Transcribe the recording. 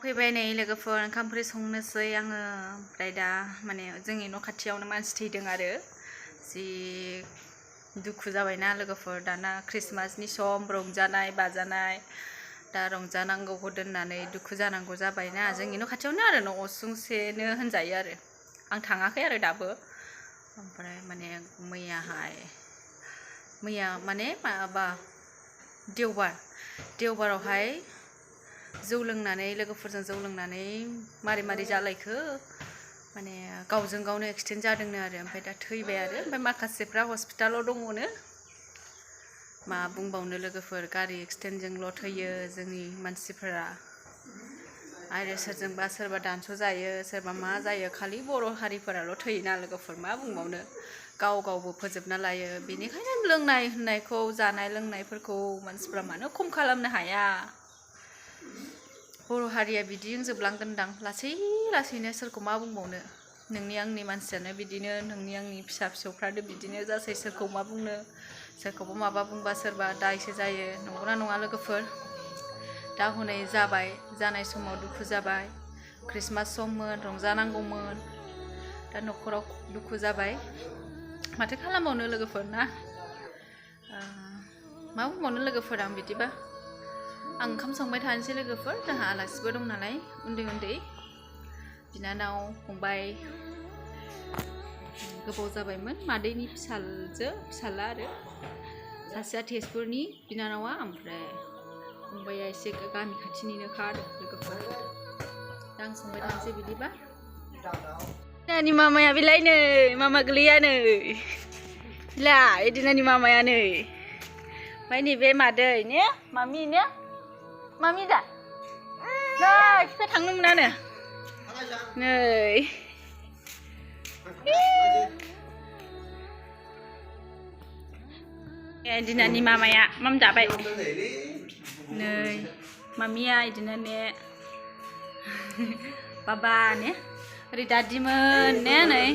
फैबाय नै लोगोफोर ओंखाम ओंख्रि संनोसै आङो ओमफ्राय दा माने जोंनि न' खाथियावनो मानसि थैदों आरो जि दुखु जाबायना लोगोफोर दाना क्रिसमासनि सम रंजानाय बाजानाय दा रंजानांगौखौ दोननानै दुखु जानांगौ जाबायना जोंनि न' खाथियावनो आरो न' उसुंसेनो होनजायो आरो आं थाङाखै आरो दाबो ओमफ्राय माने मैया माने माबा देवबारावहाय जौ लोंनानै लोगोफोरजों जौ लोंनानै मारै जालायखो माने गावजों गावनो एक्सिडेन्ट जादोंनो आरो ओमफ्राय दा थैबाय आरो ओमफ्राय माखासेफ्रा हस्पिटालाव दङनो मा बुंबावनो लोगोफोर गारि एक्सिडेन्टजोंल' थैयो जोंनि मानसिफोरा आरो सोरजोंबा सोरबा दानस' जायो सोरबा मा जायो खालि बर' हारिफोराल' थैयोना लोगोफोर मा बुंबावनो गावबो फोजोबना लायो बेनिखायनो लोंनाय होननायखौ जानाय लोंनायफोरखौ मानसिफ्रा मानो खम खालामनो हाया बर' हारिया बिदिजों जोबलांगोनदां लासैनो सोरखौ मा बुंबावनो नोंनि आंनि मानसियानो बिदिनो नोंनि आंनि फिसा फिसौफ्रानो बिदिनो जासै सोरखौ मा बुंनो सोरखौबा माबा बुंबा सोरबा दायसो जायो नंगौना नङा लोगोफोर दा हनै जानाय समाव दुखु जाबाय क्रिसमास सममोन रंजानांगौमोन दा न'खराव दुखु जाबाय माथो खालामबावनो लोगोफोर ना मा बुंबावनो लोगोफोर आं बिदिबा आं ओंखाम संबाय थानोसै लोगोफोर जोंहा आलासिबो दं नालाय उन्दै बिनानाव फंबाय गोबाव जाबायमोन मादैनि फिसाला आरो सासेया तेजपुरनि बिनानावा ओमफ्राय फंबाया एसे गामि खाथिनिनोखा आरो लोगोफोर दा आं संबाय थानोसै बिदिबा दानि मामाया बेलाय नै मामा गोलैया नै बिला एदिनानि मामाया नै ओमफ्राय नैबे मादै ने मामि दा नै फिफा थांनो मोनानो नै एदिनानि मामाया माम जाबाय नै मामिया इदिनो ने बाबा ने ओरै दादिमोन ने नै